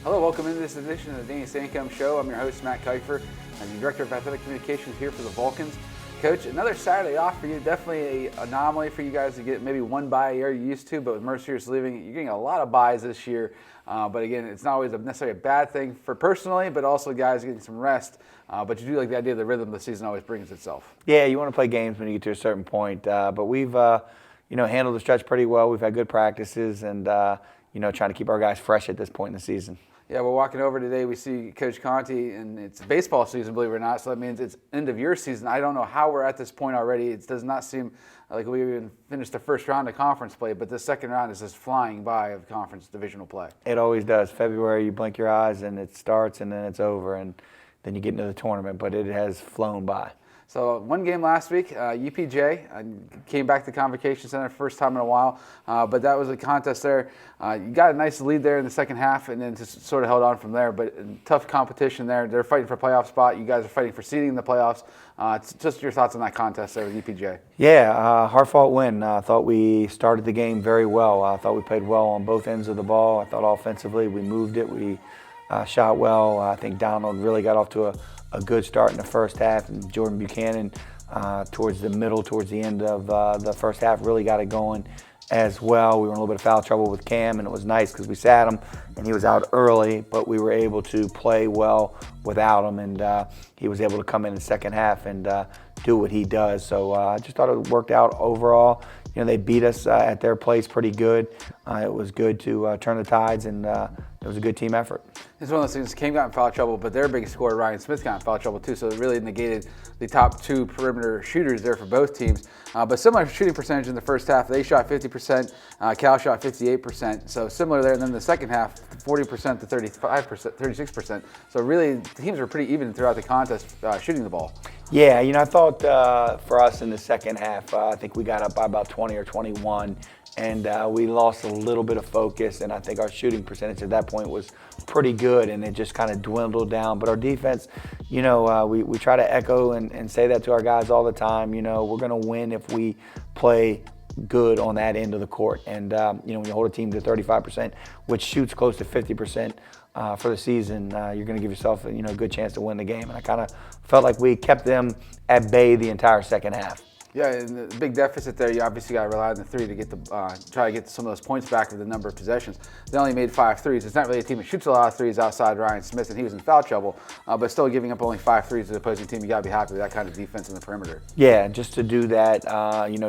Hello, welcome into this edition of the Danny Sancomb Show. I'm your host, Matt Keifer. I'm the Director of Athletic Communications here for the Vulcans. Coach, another Saturday off for you. Definitely an anomaly for you guys to get maybe one bye a year you're used to, but with Mercier's leaving, you're getting a lot of byes this year. But again, it's not always necessarily a bad thing for personally, but also guys getting some rest. But you do like the idea of the rhythm the season always brings itself. Yeah, you want to play games when you get to a certain point. But we've handled the stretch pretty well. We've had good practices and trying to keep our guys fresh at this point in the season. Yeah, we're walking over today. We see Coach Conti, and it's baseball season, believe it or not. So that means it's end of year season. I don't know how we're at this point already. It does not seem like we even finished the first round of conference play, but the second round is just flying by of conference divisional play. It always does. February, you blink your eyes, and it starts, and then it's over, and then you get into the tournament. But it has flown by. So one game last week, UPJ came back to the Convocation Center first time in a while, but that was a contest there. You got a nice lead there in the second half and then just sort of held on from there, but tough competition there. They're fighting for a playoff spot. You guys are fighting for seeding in the playoffs. Just your thoughts on that contest there with UPJ. Yeah, hard-fought win. I thought we started the game very well. I thought we played well on both ends of the ball. I thought offensively we moved it. We shot well. I think Donald really got off to a good start in the first half, and Jordan Buchanan towards the end of the first half really got it going as well. We were in a little bit of foul trouble with Cam, and it was nice because we sat him and he was out early, but we were able to play well without him, and he was able to come in the second half and do what he does. So I just thought it worked out overall. They beat us at their place pretty good. It was good to turn the tides, and it was a good team effort. It's one of those things. Cam got in foul trouble, but their big scorer, Ryan Smith, got in foul trouble too, so it really negated the top two perimeter shooters there for both teams. But similar shooting percentage in the first half. They shot 50%, Cal shot 58%, so similar there. And then the second half, 40% to 35%, 36%. So really, the teams were pretty even throughout the contest shooting the ball. Yeah, I thought for us in the second half, I think we got up by about 20 or 21. And we lost a little bit of focus, and I think our shooting percentage at that point was pretty good, and it just kind of dwindled down. But our defense, we try to echo and say that to our guys all the time. We're going to win if we play good on that end of the court. And, when you hold a team to 35%, which shoots close to 50%, for the season, you're going to give yourself a good chance to win the game. And I kind of felt like we kept them at bay the entire second half. Yeah, and the big deficit there, you obviously got to rely on the three to get try to get some of those points back with the number of possessions. They only made 5 threes. It's not really a team that shoots a lot of threes outside Ryan Smith, and he was in foul trouble, but still giving up only 5 threes to the opposing team. You got to be happy with that kind of defense in the perimeter. Yeah, just to do that,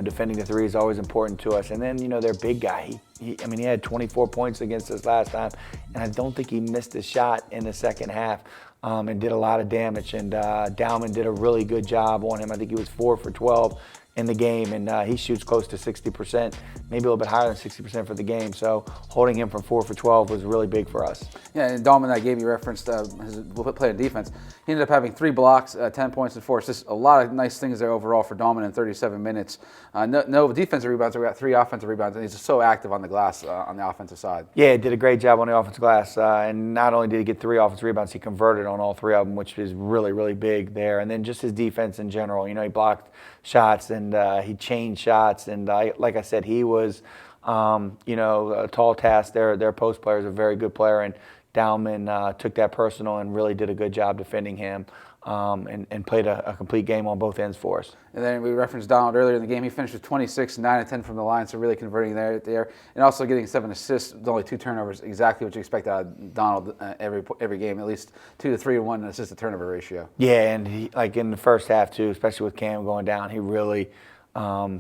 defending the three is always important to us. And then, their big guy, he had 24 points against us last time, and I don't think he missed a shot in the second half. And did a lot of damage, and Dowman did a really good job on him. I think he was 4 for 12 in the game, and he shoots close to 60%, maybe a little bit higher than 60% for the game. So holding him from 4 for 12 was really big for us. Yeah, and Dom in that game you referenced his play on defense. He ended up having 3 blocks, 10 points, and 4 assists. A lot of nice things there overall for Dom in 37 minutes. No defensive rebounds. We got 3 offensive rebounds, and he's just so active on the glass on the offensive side. Yeah, he did a great job on the offensive glass, and not only did he get 3 offensive rebounds, he converted on all 3 of them, which is really, really big there. And then just his defense in general. He blocked shots and he changed shots, and like I said, he was a tall task. Their post player is a very good player, and Dowman took that personal and really did a good job defending him, and played a complete game on both ends for us. And then we referenced Donald earlier in the game. He finished with 26, 9 of 10 from the line, so really converting there, and also getting 7 assists with only 2 turnovers, exactly what you expect out of Donald every game, at least 2 to 3 and 1 assist to turnover ratio. Yeah, and he, like in the first half too, especially with Cam going down, he really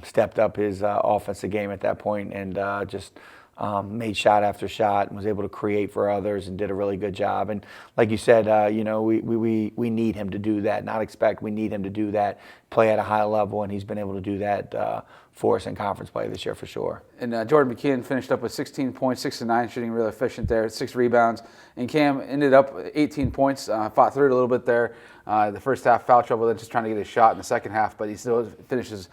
stepped up his offensive game at that point, and just made shot after shot and was able to create for others and did a really good job. And like you said, we need him to do that. We need him to do that, play at a high level, and he's been able to do that for us in conference play this year for sure. And Jordan Buchanan finished up with 16 points, 6 of 9 shooting, really efficient there, 6 rebounds. And Cam ended up 18 points, fought through it a little bit there. The first half foul trouble, then just trying to get a shot in the second half, but he still finishes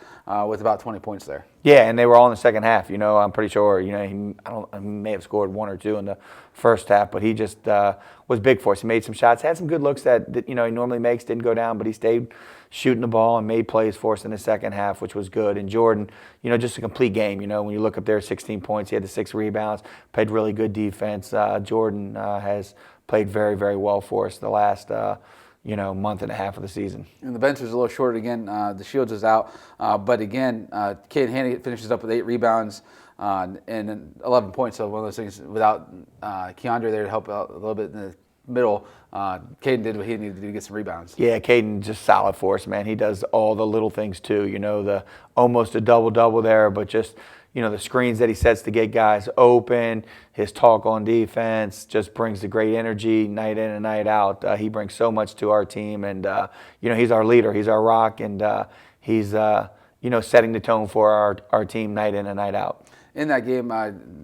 with about 20 points there. Yeah, and they were all in the second half. I'm pretty sure. He may have scored 1 or 2 in the first half, but he just was big for us. He made some shots, had some good looks that he normally makes, didn't go down, but he stayed shooting the ball and made plays for us in the second half, which was good. And Jordan, just a complete game. When you look up there, 16 points, he had the 6 rebounds, played really good defense. Jordan has played very, very well for us the last month and a half of the season. And the bench is a little short again. The Shields is out, but again, Caden Haney finishes up with 8 rebounds and 11 points. So one of those things without Keandre there to help out a little bit in the middle. Caden did what he needed to do to get some rebounds. Yeah, Caden just solid for us, man. He does all the little things too. The almost a double-double there, but just the screens that he sets to get guys open, his talk on defense just brings the great energy night in and night out. He brings so much to our team, and he's our leader, he's our rock, and he's setting the tone for our team night in and night out. In that game,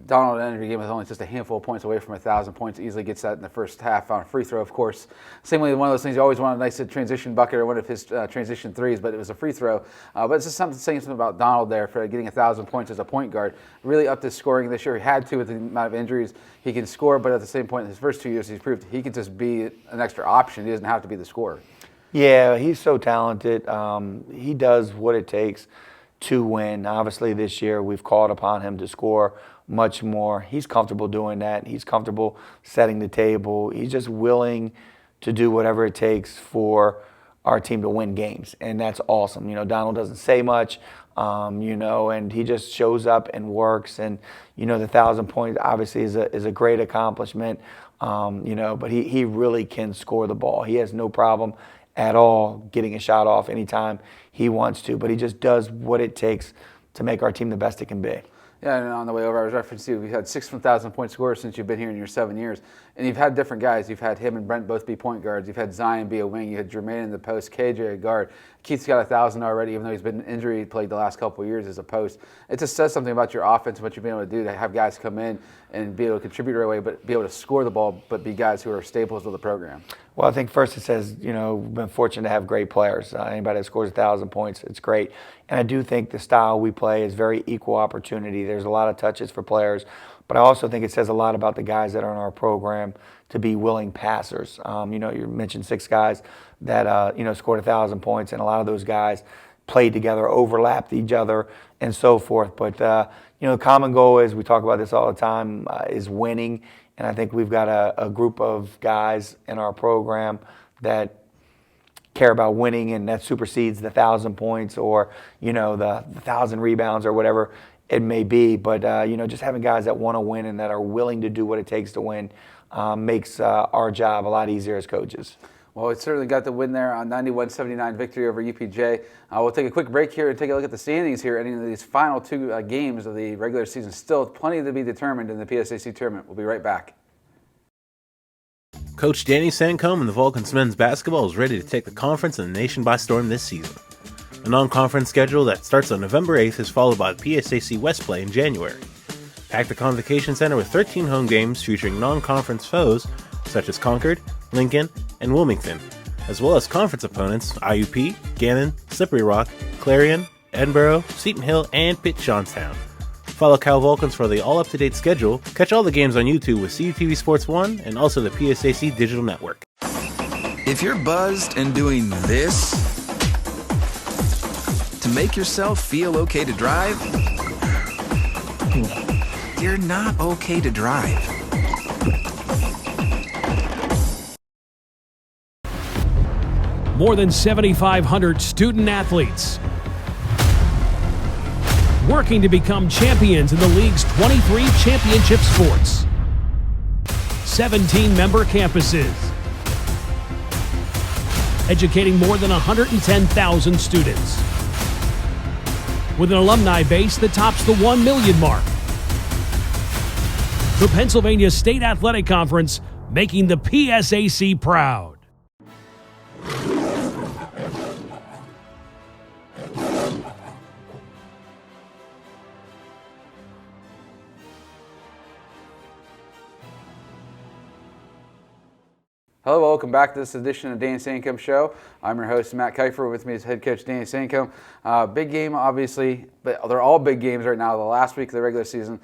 Donald ended the game with only just a handful of points away from 1,000 points. Easily gets that in the first half on a free throw, of course. Seemingly one of those things you always want a nice transition bucket or one of his transition threes, but it was a free throw. But it's just saying something about Donald there for getting 1,000 points as a point guard. Really upped his scoring this year. He had to with the amount of injuries. He can score, but at the same point, in his first 2 years, he's proved he can just be an extra option. He doesn't have to be the scorer. Yeah, he's so talented. He does what it takes to win. Obviously this year we've called upon him to score much more. He's comfortable doing that. He's comfortable setting the table. He's just willing to do whatever it takes for our team to win games, and that's awesome. Donald doesn't say much, and he just shows up and works, and the 1,000 points obviously is a great accomplishment, but he really can score the ball. He has no problem at all getting a shot off anytime he wants to, but he just does what it takes to make our team the best it can be. Yeah, and on the way over, I was referencing to you, we've had 6 1,000-point scorers since you've been here in your 7 years. And you've had different guys. You've had him and Brent both be point guards. You've had Zion be a wing. You had Jermaine in the post, KJ a guard. Keith's got 1,000 already, even though he's been injury plagued the last couple of years as a post. It just says something about your offense and what you've been able to do to have guys come in and be able to contribute right away, but be able to score the ball, but be guys who are staples of the program. Well, I think first it says, we've been fortunate to have great players. Anybody that scores 1,000 points, it's great. And I do think the style we play is very equal opportunity. There's a lot of touches for players, but I also think it says a lot about the guys that are in our program to be willing passers. You mentioned 6 guys that, scored 1,000 points, and a lot of those guys played together, overlapped each other, and so forth. But, the common goal is, we talk about this all the time, is winning. And I think we've got a group of guys in our program that care about winning, and that supersedes the 1,000 points or, the 1,000 rebounds or whatever it may be. But, just having guys that want to win and that are willing to do what it takes to win makes our job a lot easier as coaches. Well, it certainly got the win there on 91-79 victory over UPJ. We'll take a quick break here and take a look at the standings here. Any of these final 2 games of the regular season, still plenty to be determined in the PSAC tournament. We'll be right back. Coach Danny Sancomb and the Vulcans men's basketball is ready to take the conference and the nation by storm this season. A non-conference schedule that starts on November 8th is followed by the PSAC West play in January. Pack the Convocation Center with 13 home games featuring non-conference foes such as Concord, Lincoln, and Wilmington, as well as conference opponents IUP, Gannon, Slippery Rock, Clarion, Edinboro, Seton Hill, and Pitt Johnstown. Follow Cal Vulcans for the all-up-to-date schedule. Catch all the games on YouTube with CUTV Sports 1 and also the PSAC Digital Network. If you're buzzed and doing this to make yourself feel okay to drive, you're not okay to drive. More than 7,500 student athletes working to become champions in the league's 23 championship sports. 17 member campuses, educating more than 110,000 students, with an alumni base that tops the 1 million mark. The Pennsylvania State Athletic Conference, making the PSAC proud. Hello, welcome back to this edition of Danny Sancomb Show. I'm your host, Matt Kiefer. With me is head coach Danny Sancomb. Big game, obviously, but they're all big games right now. The last week of the regular season,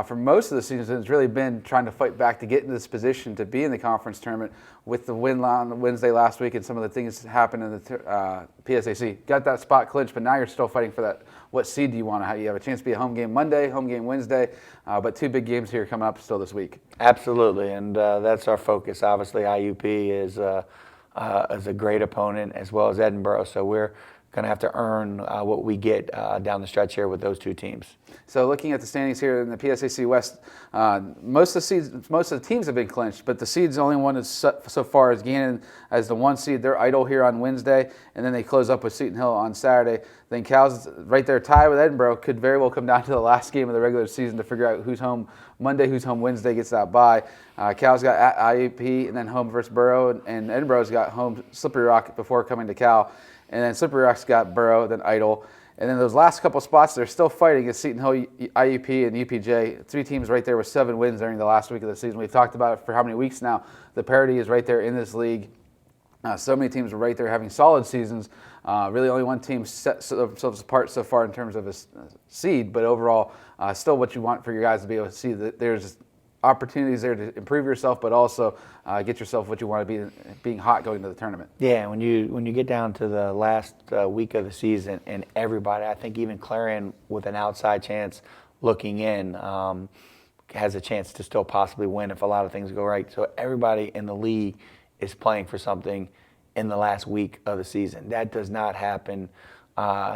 for most of the season has really been trying to fight back to get into this position to be in the conference tournament. With the win on Wednesday last week and some of the things that happened in the PSAC, got that spot clinched, but now you're still fighting for that. What seed do you want to have? You have a chance to be a home game Monday, home game Wednesday, but 2 big games here coming up still this week. Absolutely, and that's our focus. Obviously, IUP is a great opponent, as well as Edinburgh, so we're going to have to earn what we get down the stretch here with those 2 teams. So looking at the standings here in the PSAC West, most of the teams have been clinched, but the seeds, the only one is so far is Gannon as the 1 seed. They're idle here on Wednesday, and then they close up with Seton Hill on Saturday. Then Cal's right there tied with Edinburgh. Could very well come down to the last game of the regular season to figure out who's home Monday, who's home Wednesday, gets that bye. Cal's got at IUP and then home versus Borough, and Edinburgh's got home Slippery Rock before coming to Cal. And then Slippery Rock's got Borough, then Idle. And then those last couple spots, they're still fighting is Seton Hill, IUP, and UPJ. 3 teams right there with 7 wins during the last week of the season. We've talked about it for how many weeks now. The parity is right there in this league. So many teams are right there having solid seasons. Really only one team set themselves apart so far in terms of a seed, but overall, still what you want for your guys to be able to see that there's opportunities there to improve yourself, but also get yourself what you want to be, being hot going to the tournament. Yeah, when you get down to the last week of the season, and everybody, I think even Clarion with an outside chance looking in has a chance to still possibly win if a lot of things go right. So everybody in the league is playing for something in the last week of the season. That does not happen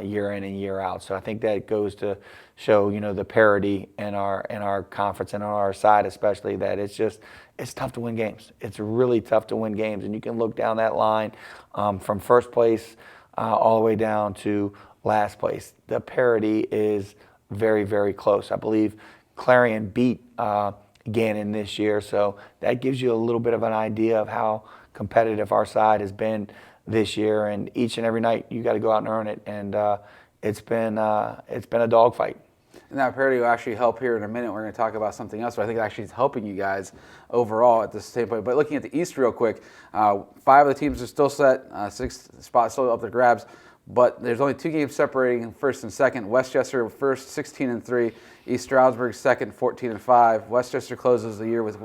year in and year out. So I think that goes to show, the parity in our conference and on our side especially, that it's tough to win games. It's really tough to win games, and you can look down that line from first place all the way down to last place. The parity is very, very close. I believe Clarion beat Gannon this year, so that gives you a little bit of an idea of how competitive our side has been this year, and each and every night you got to go out and earn it, and it's been a dogfight. And that parity will actually help here in a minute. We're going to talk about something else, but I think it actually is helping you guys overall at this same point. But looking at the East real quick, 5 of the teams are still set, 6 spots still up for grabs, but there's only 2 games separating first and second. Westchester first, 16-3. East Stroudsburg second, 14-5. Westchester closes the year with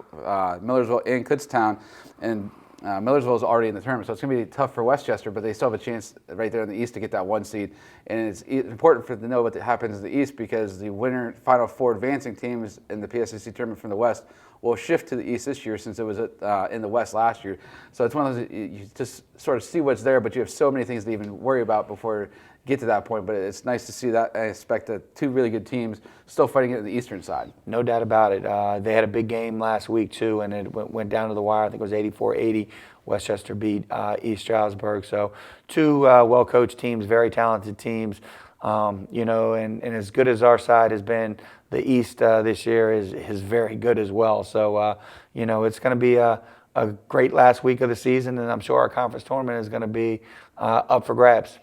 Millersville and Kutztown, and Millersville is already in the tournament, so it's going to be tough for Westchester, but they still have a chance right there in the East to get that 1 seed. And it's important for them to know what happens in the East, because the winner, Final 4 advancing teams in the PSAC tournament from the West will shift to the East this year, since it was in the West last year. So it's one of those, you just sort of see what's there, but you have so many things to even worry about before you get to that point. But it's nice to see that. I expect that 2 really good teams still fighting it on the Eastern side. No doubt about it. They had a big game last week too, and it went down to the wire. I think it was 84-80. Westchester beat East Stroudsburg. So 2 well-coached teams, very talented teams. And as good as our side has been, the East this year is very good as well. So it's going to be a great last week of the season, and I'm sure our conference tournament is going to be up for grabs.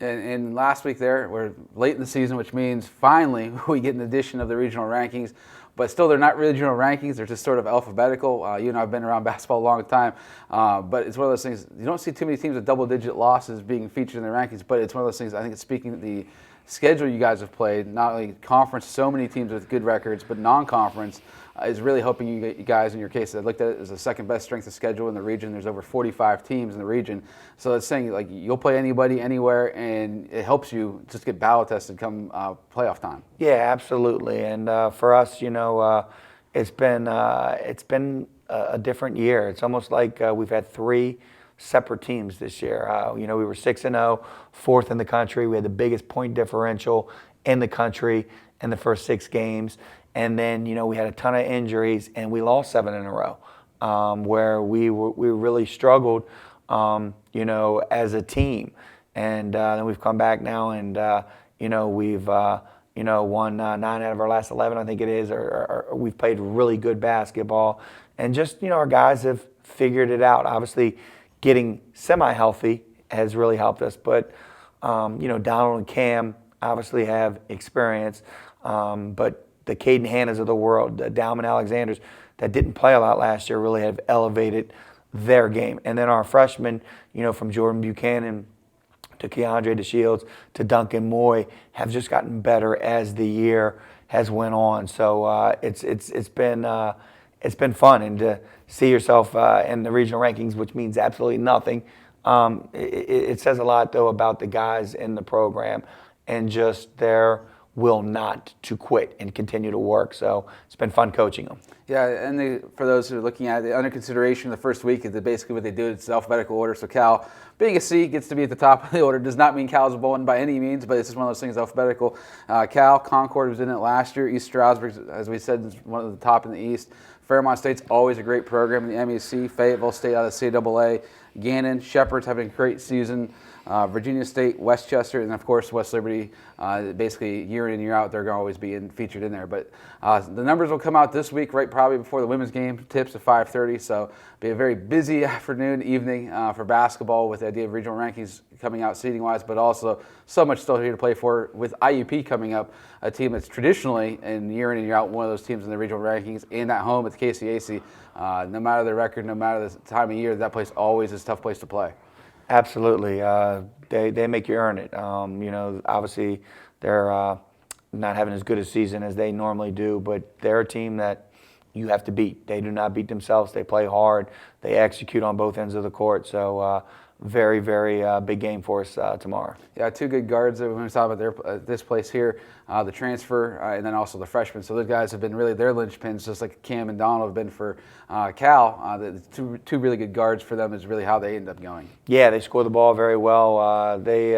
And last week there, we're late in the season, which means finally we get an addition of the regional rankings. But still, they're not regional rankings. They're just sort of alphabetical. You and I have been around basketball a long time. But it's one of those things, you don't see too many teams with double-digit losses being featured in the rankings. But it's one of those things, I think it's speaking to the schedule you guys have played, not only conference, so many teams with good records, but non-conference is really helping you guys in your case. I looked at it as the second best strength of schedule in the region. There's over 45 teams in the region. So it's saying, like, you'll play anybody, anywhere, and it helps you just get battle tested come playoff time. Yeah, absolutely. And for us, it's been a different year. It's almost like we've had 3 separate teams this year. We were 6-0, 4th in the country. We had the biggest point differential in the country in the first 6 games. And then, we had a ton of injuries, and we lost 7 in a row, where we really struggled, as a team. And then we've come back now, and we've won 9 out of our last 11, I think it is, or we've played really good basketball. And just, our guys have figured it out. Obviously, getting semi-healthy has really helped us. But, Donald and Cam obviously have experience. But the Caden Hannas of the world, the Dalman Alexanders that didn't play a lot last year, really have elevated their game. And then our freshmen, from Jordan Buchanan to Keandre DeShields to Duncan Moy, have just gotten better as the year has went on. So it's been fun, and to see yourself in the regional rankings, which means absolutely nothing. It says a lot though about the guys in the program and just their will not to quit and continue to work. So it's been fun coaching them. Yeah, and for those who are looking at it, under consideration the first week is basically what they do. It's alphabetical order. So Cal, being a C, gets to be at the top of the order. Does not mean Cal's a Bolton by any means, but it's just one of those things, alphabetical. Cal, Concord was in it last year. East Stroudsburg, as we said, is one of the top in the East. Fairmont State's always a great program in the MEC. Fayetteville State out of CAA. Gannon, Shepherd's having a great season. Virginia State, Westchester, and of course West Liberty. Basically, year in and year out, they're going to always be featured in there. But the numbers will come out this week, right? Probably before the women's game tips at 5:30. So be a very busy afternoon, evening for basketball with the idea of regional rankings coming out seeding-wise, but also so much still here to play for with IUP coming up, a team that's traditionally and year in and year out one of those teams in the regional rankings, and at home at the KCAC. No matter their record, no matter the time of year, that place always is a tough place to play. Absolutely. They make you earn it. You know, obviously they're not having as good a season as they normally do, but they're a team that you have to beat. They do not beat themselves. They play hard. They execute on both ends of the court. So very, very big game for us tomorrow. Yeah, two good guards that we're going to talk about this place here, the transfer and then also the freshmen. So those guys have been really their linchpins, just like Cam and Donald have been for Cal. The two really good guards for them is really how they end up going. Yeah, they score the ball very well. They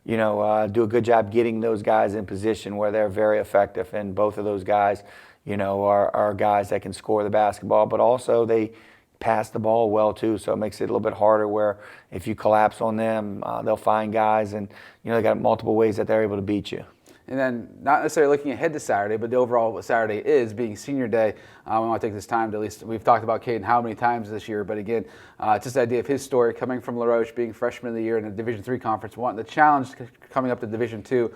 do a good job getting those guys in position where they're very effective. And both of those guys, are guys that can score the basketball, but also they pass the ball well too, so it makes it a little bit harder where if you collapse on them, they'll find guys, and they got multiple ways that they're able to beat you. And then not necessarily looking ahead to Saturday, but the overall what Saturday is being senior day. We want to take this time to at least, we've talked about Caden how many times this year, but again, just the idea of his story coming from La Roche, being freshman of the year in a Division III conference, wanting the challenge coming up to Division II,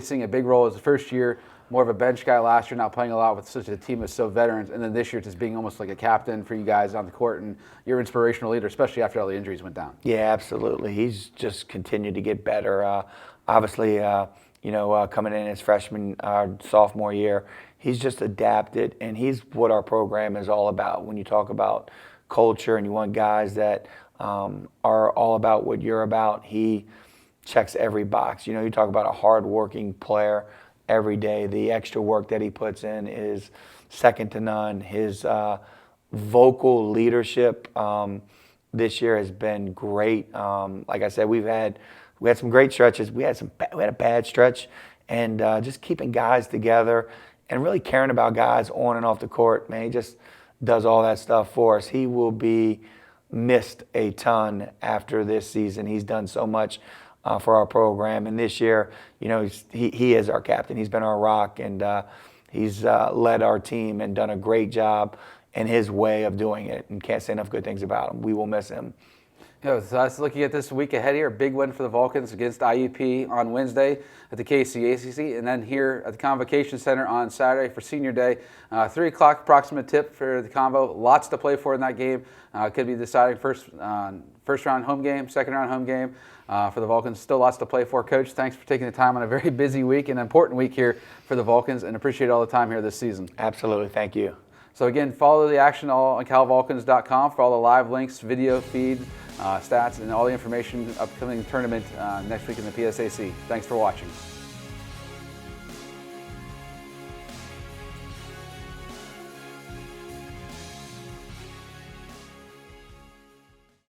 seeing a big role as the first year, more of a bench guy last year, now playing a lot with such a team of so veterans, and then this year just being almost like a captain for you guys on the court, and you're an inspirational leader, especially after all the injuries went down. Yeah, absolutely. He's just continued to get better. Obviously, coming in as freshman, sophomore year, he's just adapted, and he's what our program is all about. When you talk about culture and you want guys that are all about what you're about, he checks every box. You talk about a hard-working player every day. The extra work that he puts in is second to none. His vocal leadership this year has been great. Like I said, we had some great stretches. We had a bad stretch, and just keeping guys together and really caring about guys on and off the court. Man, he just does all that stuff for us. He will be missed a ton after this season. He's done so much for our program, and this year, he is our captain. He's been our rock, and he's led our team and done a great job in his way of doing it, and can't say enough good things about him. We will miss him. So that's looking at this week ahead here. A big win for the Vulcans against IUP on Wednesday at the KCACC, and then here at the Convocation Center on Saturday for Senior Day. 3 o'clock approximate tip for the Convo. Lots to play for in that game. Could be deciding first round home game, second round home game for the Vulcans. Still lots to play for. Coach, thanks for taking the time on a very busy week and important week here for the Vulcans, and appreciate all the time here this season. Absolutely. Thank you. So again, follow the action all on calvulcans.com for all the live links, video feed, stats, and all the information upcoming tournament next week in the PSAC. Thanks for watching.